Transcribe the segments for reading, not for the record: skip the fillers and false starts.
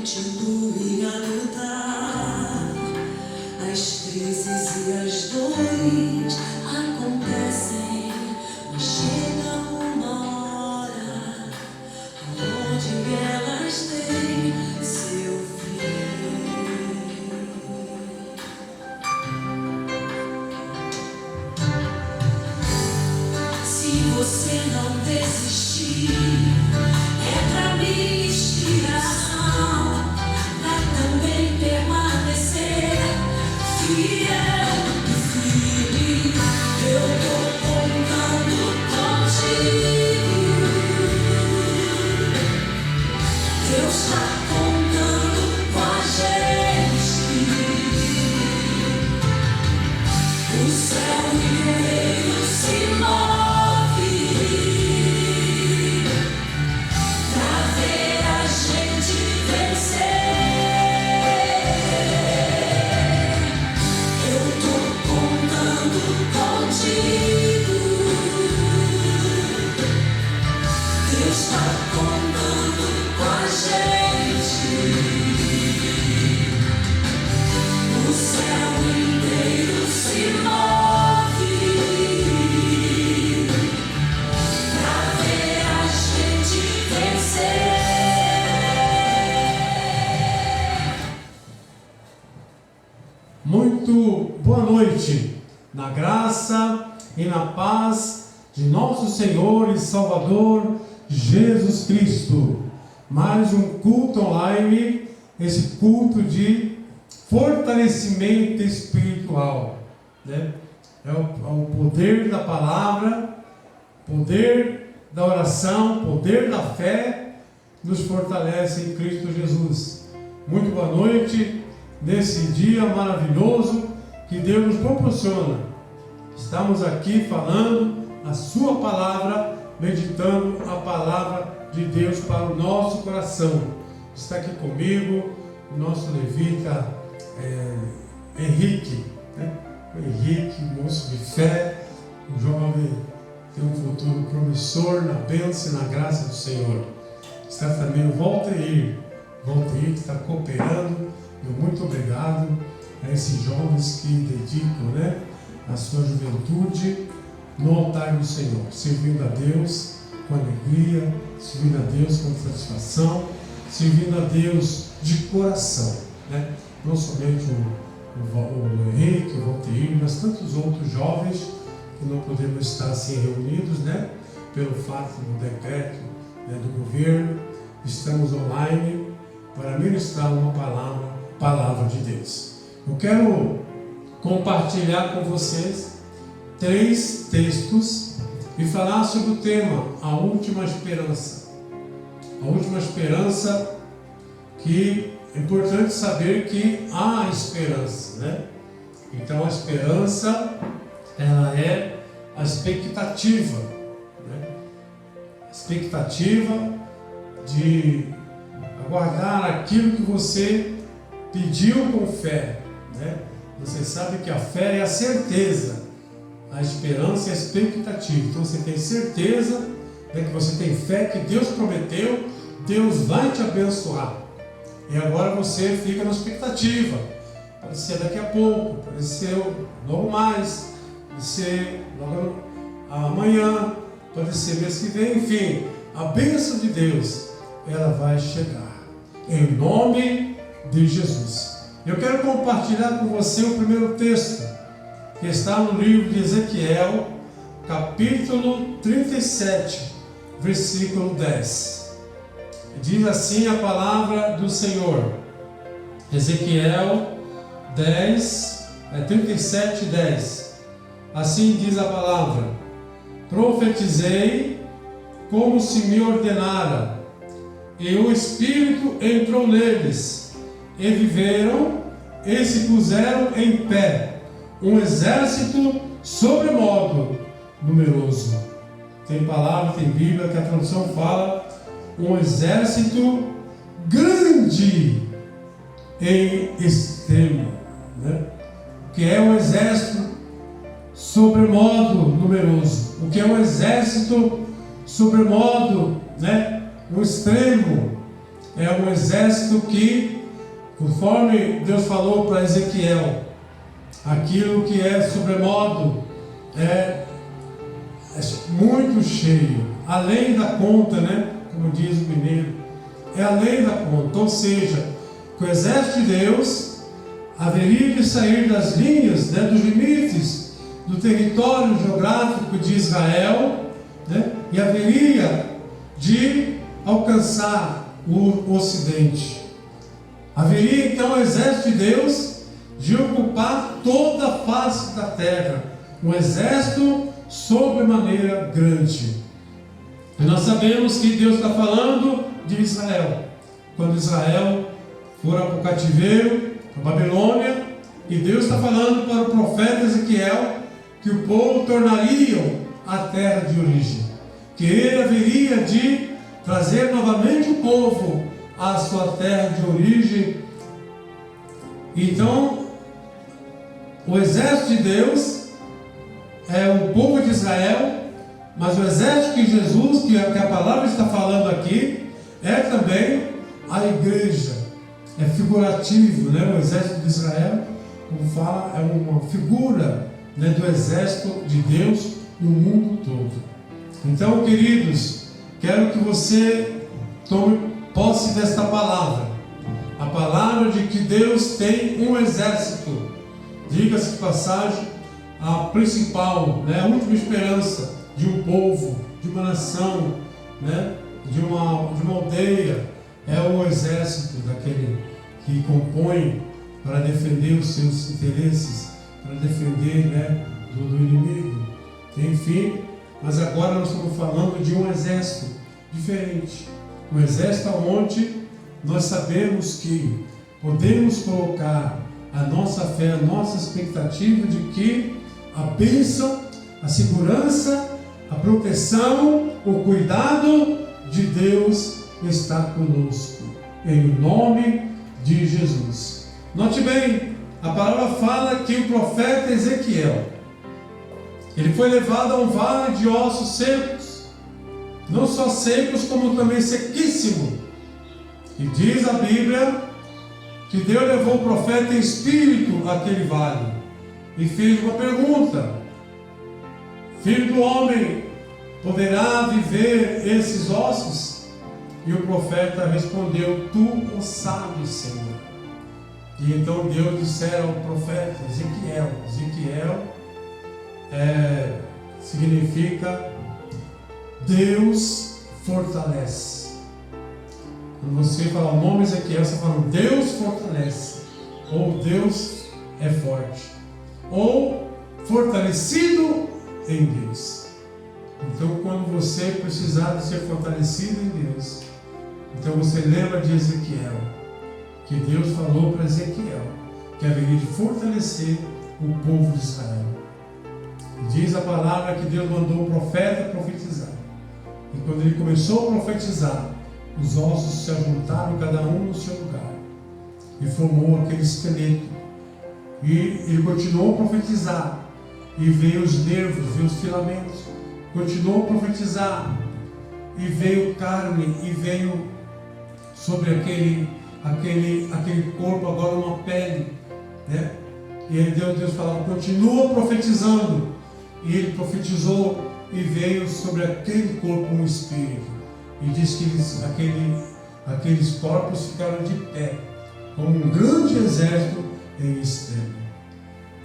continue a lutar. As crises e as dores acontecem, mas chega uma hora onde elas têm seu fim. Se você não desistir, é pra minha inspiração, pra também permanecer fiel e firme. Eu tô contando contigo. Deus tá contando com a gente. O céu inteiro se move pra ver a gente vencer. Eu tô contando contigo. Deus tá contando com a gente. O céu inteiro se move pra ver a gente vencer. Muito boa noite, na graça e na paz de nosso Senhor e Salvador Jesus Cristo. Mais um culto online, esse culto de fortalecimento espiritual, né? É o poder da palavra, poder da oração, poder da fé, nos fortalece em Cristo Jesus. Muito boa noite, nesse dia maravilhoso que Deus nos proporciona. Estamos aqui falando a sua palavra, meditando a palavra de Deus para o nosso coração. Está aqui comigo o nosso levita Henrique, né? O Henrique, moço de fé, um jovem, tem um futuro promissor na bênção e na graça do Senhor. Está também o Valteir que está cooperando. Muito obrigado a esses jovens que dedicam, né, a sua juventude no altar do Senhor, servindo a Deus com alegria, servindo a Deus com satisfação, servindo a Deus de coração, né? Não somente o Henrique, o Valteir, mas tantos outros jovens que não podemos estar assim reunidos, né, pelo fato do decreto, né, do governo. Estamos online para ministrar uma palavra de Deus. Eu quero compartilhar com vocês 3 textos e falar sobre o tema a última esperança. A última esperança, que é importante saber que há esperança, né? Então a esperança, ela é a expectativa, né? A expectativa de aguardar aquilo que você pediu com fé, né? Você sabe que a fé é a certeza, a esperança é a expectativa. Então você tem certeza, né, que você tem fé que Deus prometeu, Deus vai te abençoar. E agora você fica na expectativa. Pode ser daqui a pouco, pode ser logo mais, pode ser logo amanhã, pode ser mês que vem, enfim, a bênção de Deus, ela vai chegar. Em nome de Jesus. Eu quero compartilhar com você o primeiro texto, que está no livro de Ezequiel, capítulo 37, versículo 10. Diz assim a palavra do Senhor. Ezequiel 37, 10. Assim diz a palavra: profetizei como se me ordenara, e o Espírito entrou neles, e viveram, e se puseram em pé, um exército sobremodo numeroso. Tem palavra, tem Bíblia que a tradução fala um exército grande em extremo, né? O que é um exército sobremodo numeroso? O que é um exército sobremodo, né, no extremo? é um exército que, conforme Deus falou para Ezequiel, aquilo que é sobremodo é muito cheio, além da conta, né? Como diz o mineiro, é além da conta. Ou seja, que o exército de Deus haveria de sair das linhas, né, dos limites do território geográfico de Israel, né, e haveria de alcançar o Ocidente. Haveria então o exército de Deus de ocupar toda a face da terra, um exército sobremaneira grande. E nós sabemos que Deus está falando de Israel, quando Israel for para o cativeiro, para a Babilônia, e Deus está falando para o profeta Ezequiel que o povo tornaria a terra de origem, que ele haveria de trazer novamente o povo à sua terra de origem. Então, o exército de Deus é o povo de Israel, mas o exército que Jesus, que a palavra está falando aqui, é também a igreja. É figurativo, né? O exército de Israel, como fala, é uma figura, né, do exército de Deus no mundo todo. Então, queridos, quero que você tome posse desta palavra. A palavra de que Deus tem um exército. Diga-se de passagem, a principal, né, a última esperança de um povo, de uma nação, né, de uma aldeia, é o exército daquele que compõe para defender os seus interesses, para defender, né, do inimigo. Enfim, mas agora nós estamos falando de um exército diferente. Um exército onde nós sabemos que podemos colocar a nossa fé, a nossa expectativa de que a bênção, a segurança, a proteção, o cuidado de Deus está conosco, em nome de Jesus. Note bem, a palavra fala que o profeta Ezequiel, ele foi levado a um vale de ossos secos, não só secos, como também sequíssimo. E diz a Bíblia que Deus levou o profeta em espírito àquele vale e fez uma pergunta: Filho do homem, poderá viver esses ossos? E o profeta respondeu: Tu o sabes, Senhor. E então Deus disse ao profeta Ezequiel, significa Deus fortalece. Quando você fala o nome Ezequiel, você fala Deus fortalece, ou Deus é forte, ou fortalecido em Deus. Então, quando você precisar de ser fortalecido em Deus, então você lembra de Ezequiel, que Deus falou para Ezequiel que haveria de fortalecer o povo de Israel. Diz a palavra que Deus mandou o profeta profetizar. E quando ele começou a profetizar, os ossos se ajuntaram cada um no seu lugar e formou aquele esqueleto. E ele continuou a profetizar, e veio os nervos, veio os filamentos. Continuou a profetizar, e veio carne, e veio sobre aquele corpo agora uma pele, né? E aí Deus falava: continua profetizando. E ele profetizou, e veio sobre aquele corpo um espírito. E diz que aqueles corpos ficaram de pé, como um grande exército em extremo.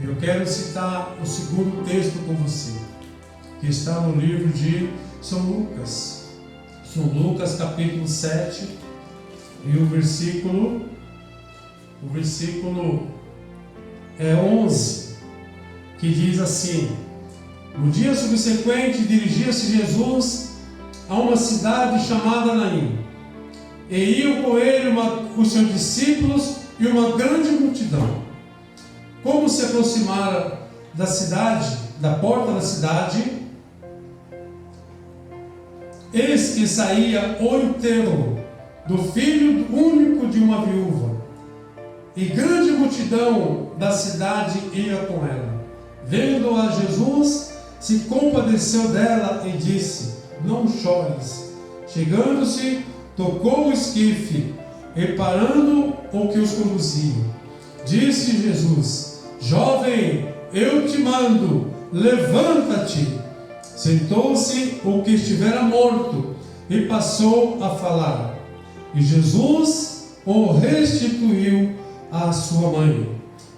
Eu quero citar o segundo texto com você, que está no livro de São Lucas. São Lucas capítulo 7, e o versículo 11, que diz assim: No dia subsequente, dirigia-se Jesus a uma cidade chamada Naim, e iam com ele os seus discípulos e uma grande multidão. Como se aproximara da cidade, da porta da cidade, eis que saía o enterro do filho único de uma viúva, e grande multidão da cidade ia com ela. Vendo a Jesus, se compadeceu dela e disse: Não chores. Chegando-se, tocou o esquife e parando o que os conduzia, disse Jesus: jovem, eu te mando, levanta-te. Sentou-se o que estivera morto e passou a falar. E Jesus o restituiu à sua mãe.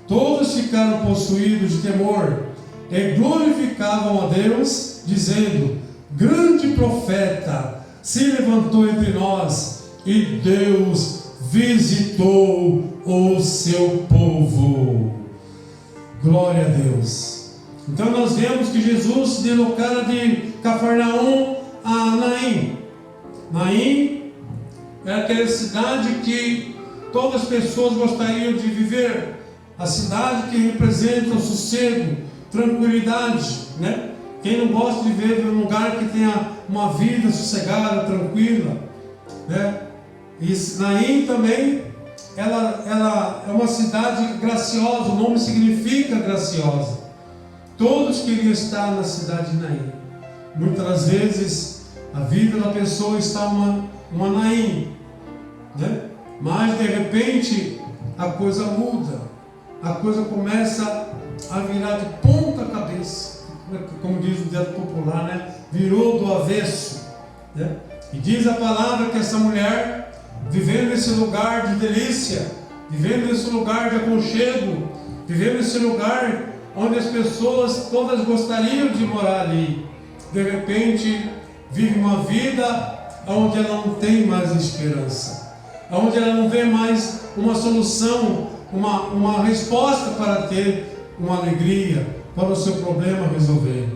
Todos ficaram possuídos de temor e glorificavam a Deus, dizendo: grande profeta se levantou entre nós, e Deus visitou o seu povo. Glória a Deus. Então nós vemos que Jesus se deslocara de Cafarnaum a Naim. Naim é aquela cidade que todas as pessoas gostariam de viver. A cidade que representa o sossego, tranquilidade, né? Quem não gosta de viver em um lugar que tenha uma vida sossegada, tranquila, né? E Naim também, ela é uma cidade graciosa, o nome significa graciosa. Todos queriam estar na cidade de Naim. Muitas vezes a vida da pessoa está uma Naim, né? Mas de repente a coisa muda, a coisa começa a virar de ponta cabeça, como diz o ditado popular, né? Virou do avesso, né? E diz a palavra que essa mulher, vivendo nesse lugar de delícia, vivendo nesse lugar de aconchego, vivendo nesse lugar onde as pessoas todas gostariam de morar ali, de repente vive uma vida onde ela não tem mais esperança, onde ela não vê mais uma solução, uma resposta para ter uma alegria, para o seu problema resolver.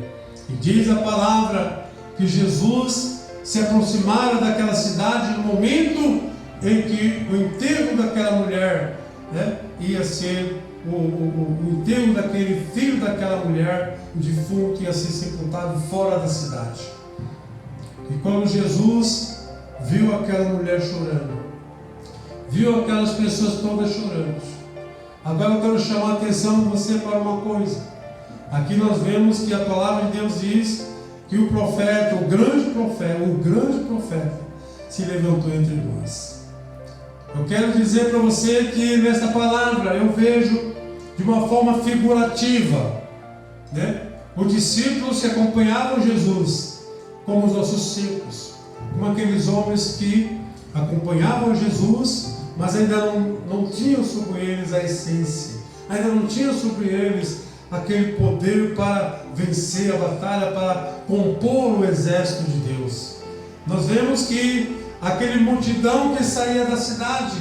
E diz a palavra que Jesus se aproximara daquela cidade no momento em que o enterro daquela mulher, né, ia ser o enterro daquele filho daquela mulher, o defunto, ia ser sepultado fora da cidade. E quando Jesus viu aquela mulher chorando, viu aquelas pessoas todas chorando, agora eu quero chamar a atenção de você para uma coisa. Aqui nós vemos que a palavra de Deus diz que o profeta, o grande profeta, se levantou entre nós. Eu quero dizer para você que nessa palavra eu vejo de uma forma figurativa, né? Os discípulos que acompanhavam Jesus, como os nossos discípulos, como aqueles homens que acompanhavam Jesus, mas ainda não tinham sobre eles a essência, ainda não tinham sobre eles aquele poder para vencer a batalha, para compor o exército de Deus. Nós vemos que aquele multidão que saía da cidade,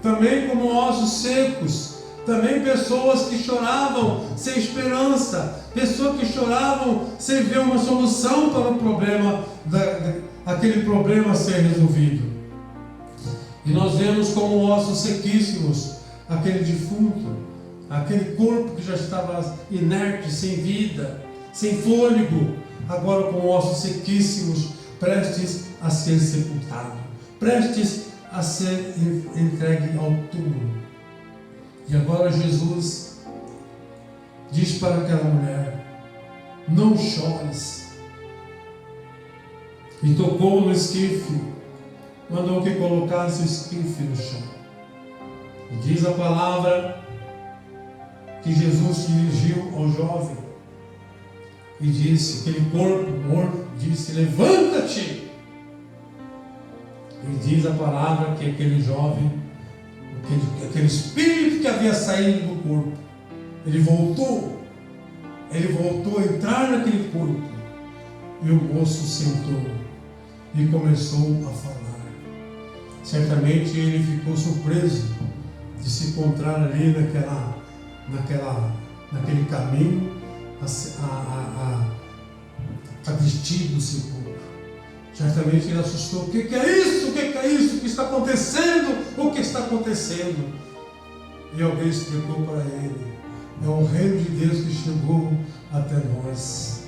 também como ossos secos, também pessoas que choravam sem esperança, pessoas que choravam sem ver uma solução para o problema, aquele problema ser resolvido. E nós vemos como ossos sequíssimos, aquele defunto, aquele corpo que já estava inerte, sem vida, sem fôlego, agora com ossos sequíssimos, prestes a ser sepultado, prestes a ser entregue ao túmulo. E agora Jesus diz para aquela mulher: não chores. E tocou no esquife, mandou que colocasse o esquife no chão. E diz a palavra que Jesus se dirigiu ao jovem e disse, aquele corpo morto, disse: levanta-te. E diz a palavra que aquele jovem, aquele espírito que havia saído do corpo, ele voltou a entrar naquele corpo, e o moço sentou e começou a falar. Certamente ele ficou surpreso de se encontrar ali naquele caminho a vestir do sepulcro. Certamente ele assustou. O que é isso? O que é isso? O que está acontecendo? O que está acontecendo? E alguém explicou para ele: é o reino de Deus que chegou até nós.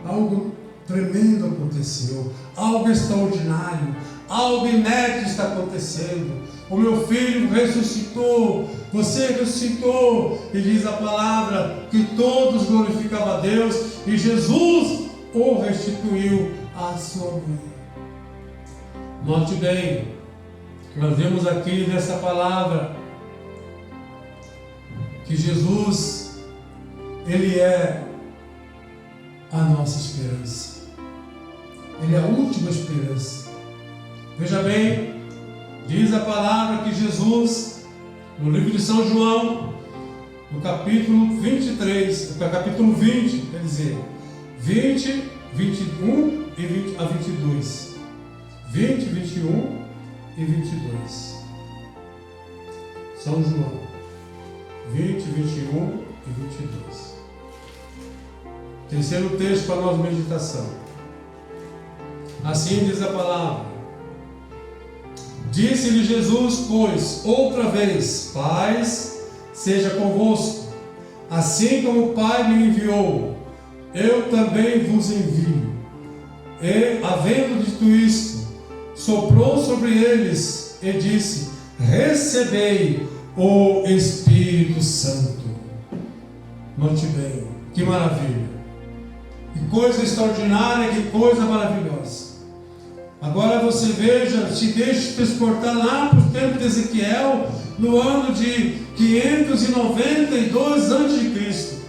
Algo tremendo aconteceu, algo extraordinário, algo inédito está acontecendo. O meu filho ressuscitou, você ressuscitou. E diz a palavra que todos glorificavam a Deus, e Jesus o restituiu à sua mãe. Note bem que Nós vemos aqui nessa palavra que Jesus, Ele é a nossa esperança. Ele é a última esperança. Veja bem, diz a palavra que Jesus, no livro de São João, no capítulo 23, capítulo 20, quer dizer, 20, 21 e 20 a 22. 20, 21 e 22. São João 20, 21 e 22. Terceiro texto para a nossa meditação. Assim diz a palavra: disse-lhe Jesus, pois, outra vez: paz seja convosco. Assim como o Pai me enviou, eu também vos envio. E, havendo dito isto, soprou sobre eles e disse: recebei o Espírito Santo. Note bem, que maravilha, que coisa extraordinária, que coisa maravilhosa. Agora você veja, se deixe transportar lá para o tempo de Ezequiel, no ano de 592 a.C.,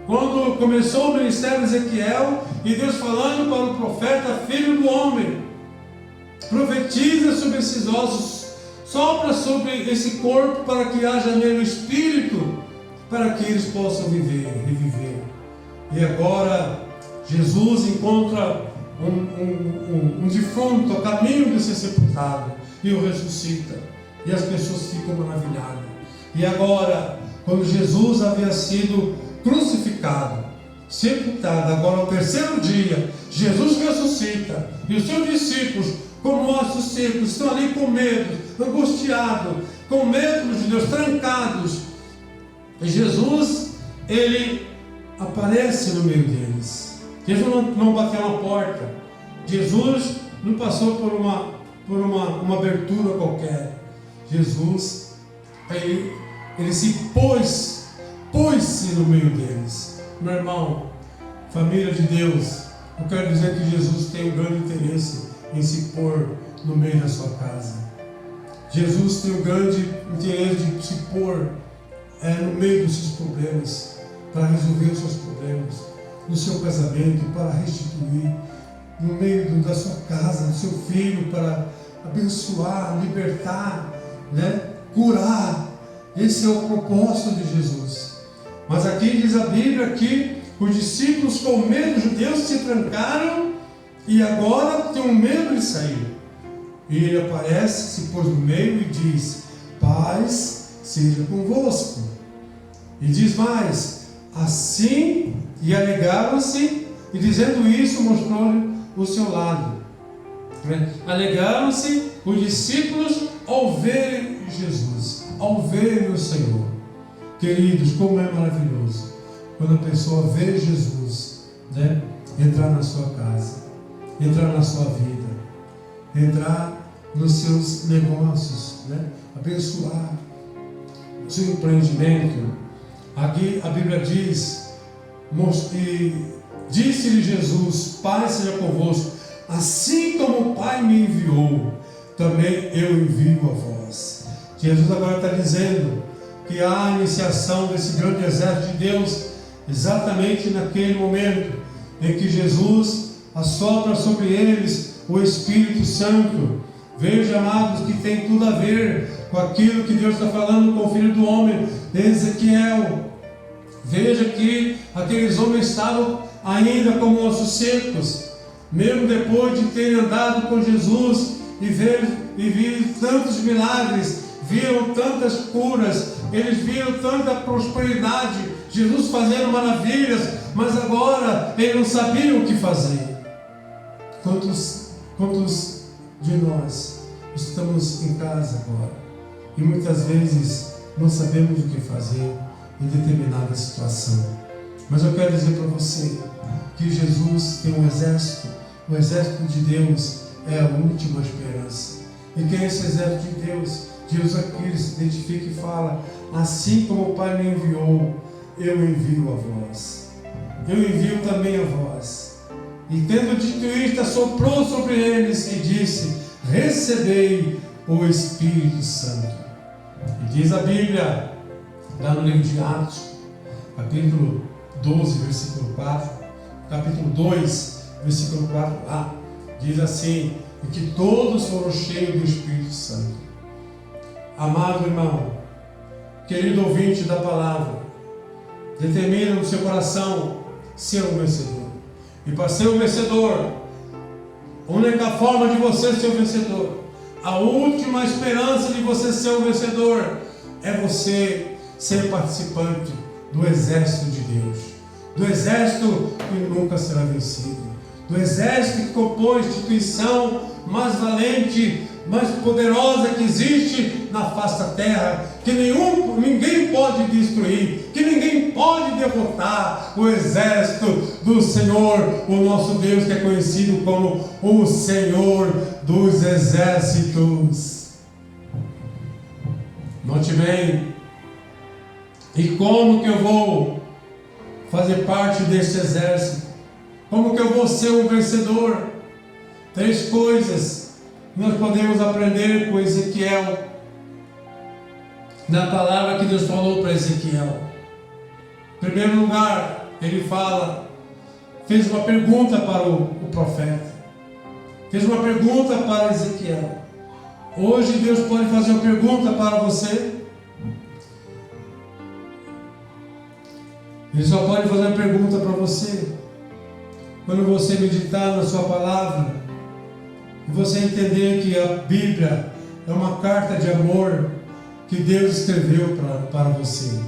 quando começou o ministério de Ezequiel, e Deus falando para o profeta, filho do homem: profetiza sobre esses ossos, sopra sobre esse corpo para que haja nele o Espírito, para que eles possam reviver. E agora Jesus encontra um defunto a caminho de ser sepultado e o ressuscita, e as pessoas ficam maravilhadas. E agora, quando Jesus havia sido crucificado, sepultado, agora ao terceiro dia, Jesus ressuscita, e os seus discípulos, como ossos secos, estão ali com medo, angustiados, com medo de Deus, trancados. E Jesus, Ele aparece no meio deles. Jesus não bateu na porta. Jesus não passou por uma abertura qualquer. Jesus, ele se pôs-se no meio deles. Meu irmão, família de Deus, eu quero dizer que Jesus tem um grande interesse em se pôr no meio da sua casa. Jesus tem um grande interesse de se pôr no meio dos seus problemas, para resolver os seus problemas, no seu casamento, para restituir, no meio da sua casa, do seu filho, para abençoar, libertar, curar. Esse é o propósito de Jesus. Mas aqui diz a Bíblia que os discípulos, com medo, judeus, se trancaram e agora têm medo de sair. E ele aparece, se pôs no meio e diz: paz seja convosco. E diz mais: assim, e alegaram-se, e dizendo isso, mostrou-lhe o seu lado. Alegaram-se os discípulos ao verem Jesus, ao verem o Senhor. Queridos, como é maravilhoso quando a pessoa vê Jesus, entrar na sua casa, entrar na sua vida, entrar nos seus negócios, abençoar o seu empreendimento. Aqui a Bíblia diz: disse-lhe Jesus, paz seja convosco, assim como o Pai me enviou, também eu envio a vós. Jesus agora está dizendo que há a iniciação desse grande exército de Deus, exatamente naquele momento em que Jesus assopra sobre eles o Espírito Santo. Veja, amados, que tem tudo a ver com aquilo que Deus está falando com o Filho do Homem, de Ezequiel. Veja que aqueles homens estavam ainda como ossos secos, mesmo depois de terem andado com Jesus e viram tantos milagres, viram tantas curas, eles viram tanta prosperidade, Jesus fazendo maravilhas, mas agora eles não sabiam o que fazer. Quantos de nós estamos em casa agora e muitas vezes não sabemos o que fazer em determinada situação? Mas eu quero dizer para você que Jesus tem um exército. O exército de Deus é a última esperança. E quem é esse exército de Deus? Jesus aqui se identifica e fala: assim como o Pai me enviou, eu envio a vós. Eu envio também a vós. E tendo dito isto, soprou sobre eles e disse: recebei o Espírito Santo. E diz a Bíblia, lá no livro de Atos, capítulo 12, versículo 4, capítulo 2, versículo 4a, diz assim: e que todos foram cheios do Espírito Santo. Amado irmão, querido ouvinte da palavra, determina no seu coração ser um vencedor. E para ser um vencedor, a única forma de você ser um vencedor, a última esperança de você ser um vencedor, é você ser participante do exército de Deus, do exército que nunca será vencido, do exército que compõe a instituição mais valente, mais poderosa que existe na face da terra, que ninguém pode destruir, que ninguém pode derrotar, o exército do Senhor, o nosso Deus, que é conhecido como o Senhor dos exércitos. Note bem, e como que eu vou fazer parte desse exército? Como que eu vou ser um vencedor? 3 coisas nós podemos aprender com Ezequiel, na palavra que Deus falou para Ezequiel. Em primeiro lugar, ele fez uma pergunta para o profeta, fez uma pergunta para Ezequiel. Hoje Deus pode fazer uma pergunta para você. Ele só pode fazer uma pergunta para você quando você meditar na sua palavra e você entender que a Bíblia é uma carta de amor que Deus escreveu para você.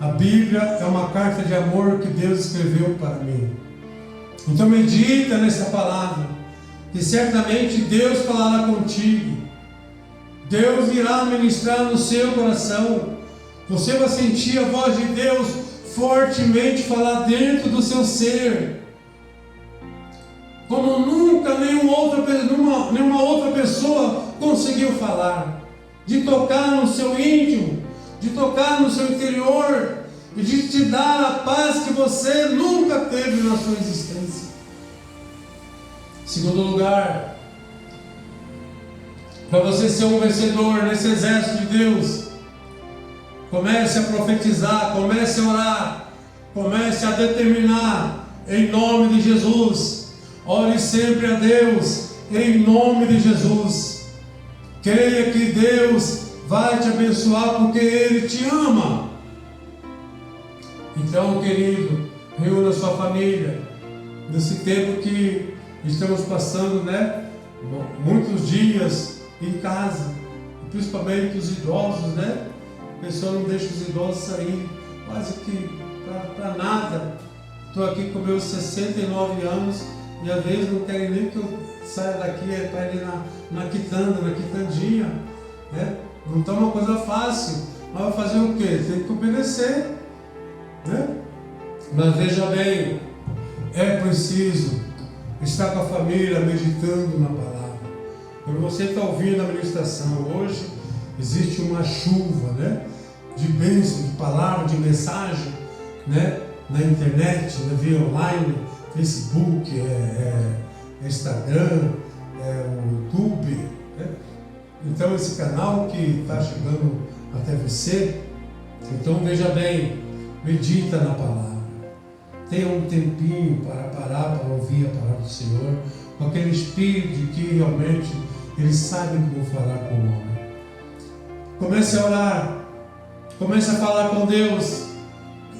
A Bíblia é uma carta de amor que Deus escreveu para mim. Então medita nessa palavra, que certamente Deus falará contigo. Deus irá ministrar no seu coração. Você vai sentir a voz de Deus fortemente falar dentro do seu ser, como nunca nenhuma outra pessoa conseguiu falar, de tocar no seu íntimo, de tocar no seu interior e de te dar a paz que você nunca teve na sua existência. Segundo lugar, para você ser um vencedor nesse exército de Deus, comece a profetizar, comece a orar, comece a determinar em nome de Jesus. Ore sempre a Deus em nome de Jesus. Creia que Deus vai te abençoar porque Ele te ama. Então, querido, reúna sua família. Nesse tempo que estamos passando, muitos dias em casa, principalmente os idosos, A pessoa não deixa os idosos sair quase que para nada. Estou aqui com meus 69 anos e às vezes não querem nem que eu saia daqui para ir na quitandinha, Não está uma coisa fácil, mas vai fazer o quê? Tem que obedecer, Mas veja bem, é preciso estar com a família meditando na palavra. Quando você está ouvindo a ministração hoje, existe uma chuva, de bênção, de palavra, de mensagem, na internet, via online, Facebook, Instagram, o YouTube, Então esse canal que está chegando até você, então veja bem, medita na palavra, tenha um tempinho para parar, para ouvir a palavra do Senhor, com aquele espírito de que realmente Ele sabe como falar com o homem. Comece a orar, comece a falar com Deus.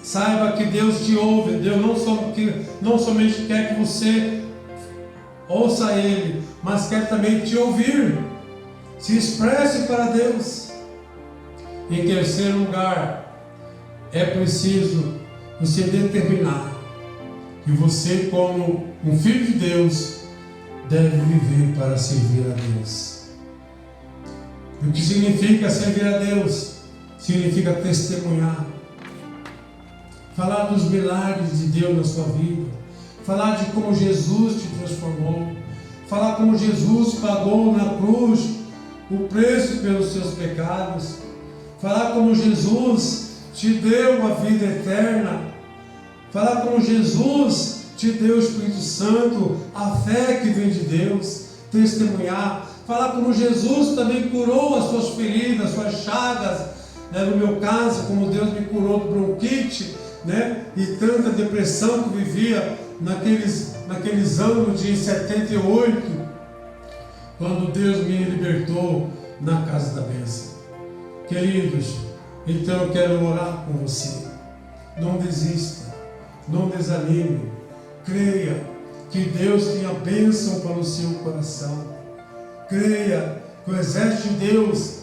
Saiba que Deus te ouve. Deus não somente quer que você ouça Ele, mas quer também te ouvir. Se expresse para Deus. Em terceiro lugar, é preciso você determinar que você, como um filho de Deus, deve viver para servir a Deus. E o que significa servir a Deus? Significa testemunhar, falar dos milagres de Deus na sua vida, falar de como Jesus te transformou, falar como Jesus pagou na cruz o preço pelos seus pecados, falar como Jesus te deu a vida eterna, falar como Jesus te deu o Espírito Santo, a fé que vem de Deus, testemunhar, falar como Jesus também curou as suas feridas, as suas chagas, né? No meu caso, como Deus me curou do bronquite, né? E tanta depressão que vivia naqueles anos de 78, quando Deus me libertou na casa da bênção. Queridos, então eu quero orar com você. Não desista, não desanime, creia que Deus tem a bênção para o seu coração. Creia que o exército de Deus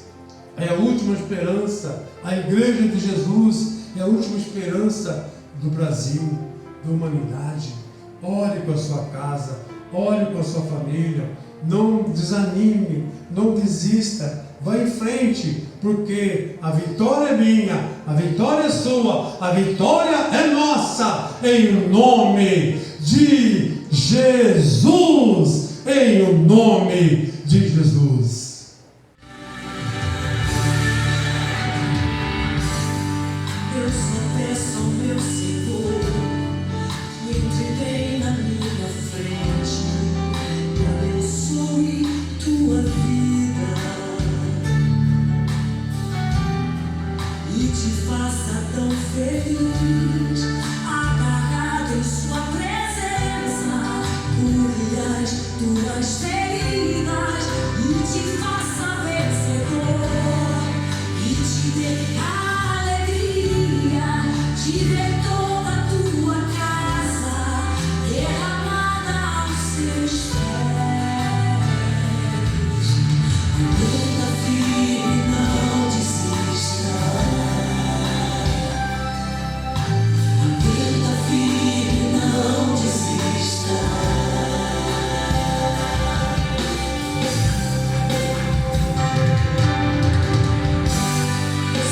é a última esperança, a igreja de Jesus é a última esperança do Brasil, da humanidade. Ore com a sua casa, ore com a sua família, não desanime, não desista, vá em frente, porque a vitória é minha, a vitória é sua, a vitória é nossa, em nome de Jesus, em nome de Jesus. Eu só peço ao meu Senhor que entre bem na minha frente e abençoe tua vida e te faça tão feliz, agarrado em sua presença, cure as tuas feridas e te faça vencedor e te dê de ver toda a tua casa derramada aos seus pés. Aguenta firme, não desista. Aguenta firme, não desista.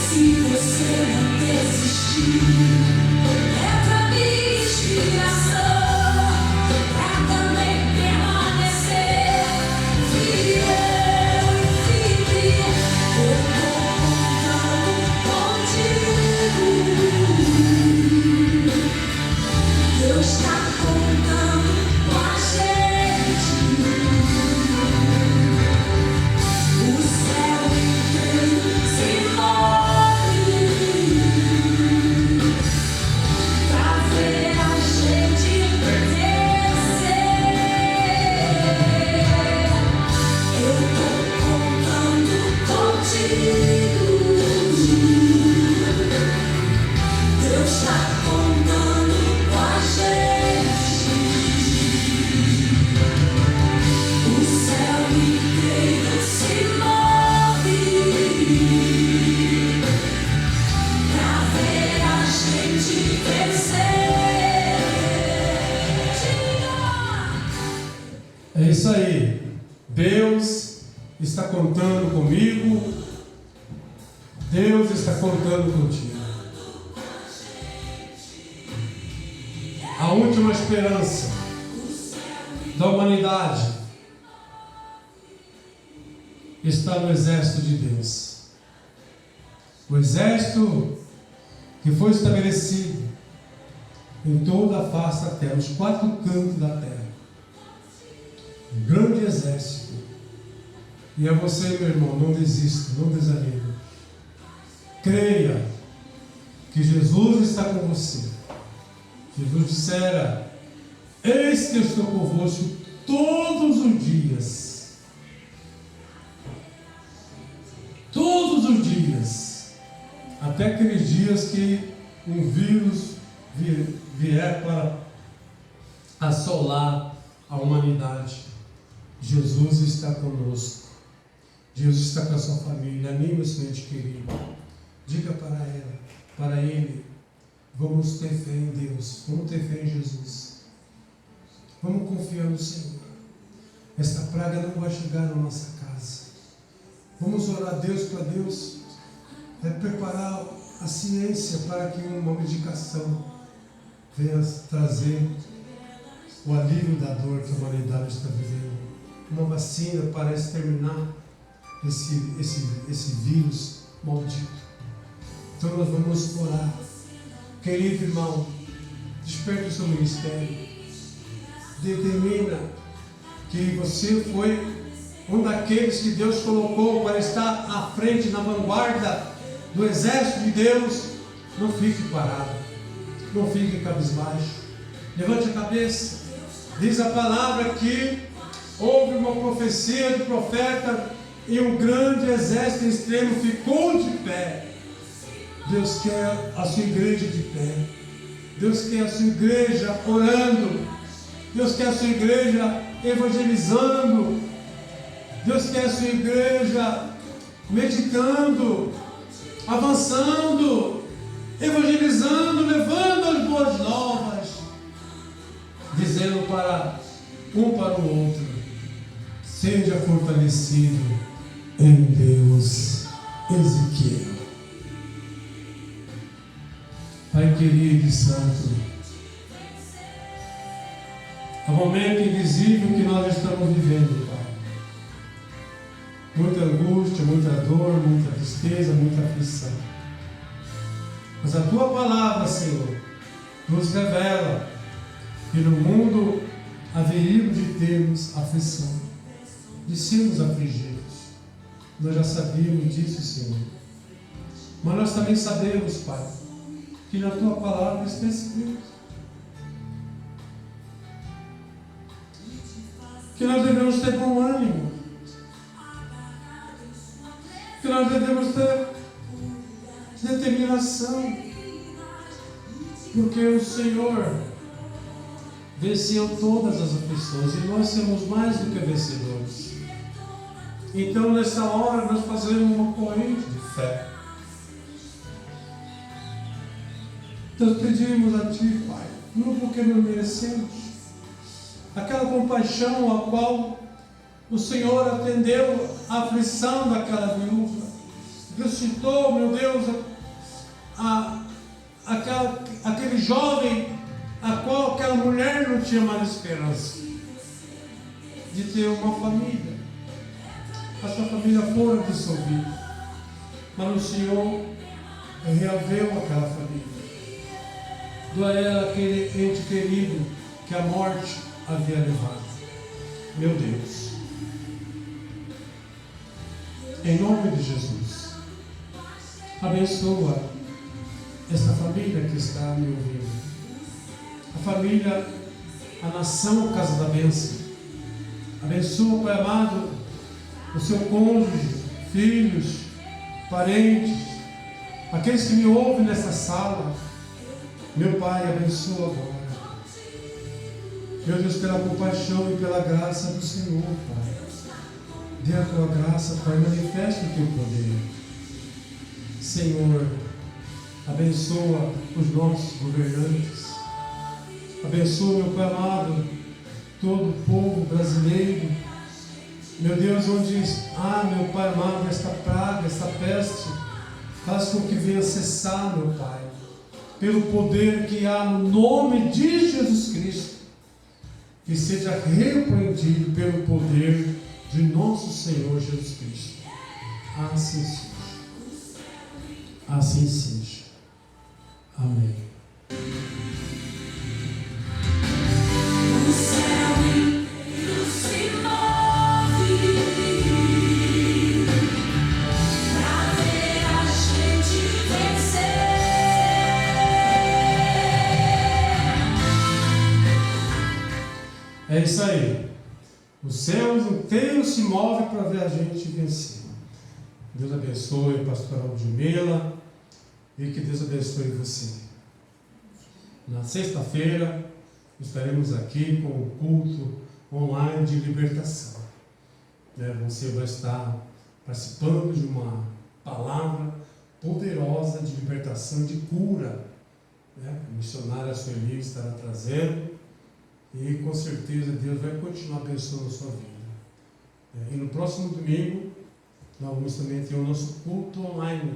Se você não desistir, é pra mim inspiração, pra também permanecer fiel e firme. Eu tô contando contigo. Deus está contando com a gente. O céu inteiro se move pra ver a gente vencer. Eu tô contando contigo. Deus está contando com a gente. O céu inteiro se move pra ver a gente vencer. É isso aí. Deus está contando comigo. Deus está contando contigo. A última esperança da humanidade está no exército de Deus. O exército que foi estabelecido em toda a face da terra, os quatro cantos da terra. Um grande exército. E é você, meu irmão, não desista, não desanime. Creia que Jesus está com você. Jesus dissera: eis que eu estou convosco todos os dias. Todos os dias. Até aqueles dias que um vírus vier para assolar a humanidade. Jesus está conosco. Jesus está com a sua família. Anime o seu ente querido. Diga para ela, para ele: vamos ter fé em Deus, vamos ter fé em Jesus. Vamos confiar no Senhor. Esta praga não vai chegar na nossa casa. Vamos orar a Deus para Deus preparar a ciência para que uma medicação venha trazer o alívio da dor que a humanidade está vivendo. Uma vacina para exterminar esse vírus maldito. Então nós vamos orar. Querido irmão, desperte o seu ministério. Determina que você foi um daqueles que Deus colocou para estar à frente, na vanguarda do exército de Deus, não fique parado, não fique cabisbaixo, levante a cabeça. Diz a palavra que houve uma profecia do profeta e um grande exército extremo ficou de pé. Deus quer a sua igreja de pé. Deus quer a sua igreja orando. Deus quer a sua igreja evangelizando. Deus quer a sua igreja meditando, avançando, evangelizando, levando as boas novas, dizendo para o outro: seja fortalecido em Deus. Ezequiel. Pai querido e santo, é um momento invisível que nós estamos vivendo, Pai. Muita angústia, muita dor, muita tristeza, muita aflição. Mas a Tua palavra, Senhor, nos revela que no mundo haveríamos de termos aflição, de sermos afligidos. Nós já sabíamos disso, Senhor. Mas nós também sabemos, Pai, que na Tua palavra está escrito que nós devemos ter bom ânimo, que nós devemos ter determinação, porque o Senhor venceu todas as aflições e nós somos mais do que vencedores. Então, nessa hora, nós fazemos uma corrente de fé. Nós pedimos a Ti, Pai, não porque não merecemos, aquela compaixão a qual o Senhor atendeu a aflição daquela viúva, ressuscitou, meu Deus, aquele jovem a qual aquela mulher não tinha mais esperança de ter uma família. A sua família fora dissolvida, mas o Senhor reaveu aquela família. Deu a ela aquele ente querido que a morte havia levado. Meu Deus, em nome de Jesus, abençoa esta família que está me ouvindo, a família, a nação Casa da Bênção. Abençoa, Pai amado, o seu cônjuge, filhos, parentes, aqueles que me ouvem nessa sala. Meu Pai, abençoa agora. Meu Deus, pela compaixão e pela graça do Senhor, Pai. Dê a Tua graça, Pai, manifesta o Teu poder. Senhor, abençoa os nossos governantes. Abençoa, meu Pai amado, todo o povo brasileiro. Meu Deus, onde meu Pai amado, esta praga, esta peste, faz com que venha cessar, meu Pai, pelo poder que há no nome de Jesus Cristo, que seja repreendido pelo poder de nosso Senhor Jesus Cristo. Assim seja. Assim seja. Amém. O céu inteiro se move pra ver a gente vencer. É isso aí. O céu inteiro se move para ver a gente vencer. Deus abençoe, pastor Aldimela, e que Deus abençoe você. Na sexta-feira estaremos aqui com o culto online de libertação. Você vai estar participando de uma palavra poderosa de libertação, de cura. A missionária Sueli estará trazendo, e com certeza Deus vai continuar abençoando a sua vida. E no próximo domingo nós vamos também ter o nosso culto online.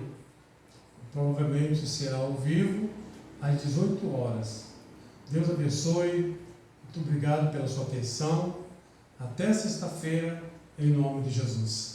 Provavelmente será ao vivo às 18 horas. Deus abençoe. Muito obrigado pela sua atenção. Até sexta-feira, em nome de Jesus.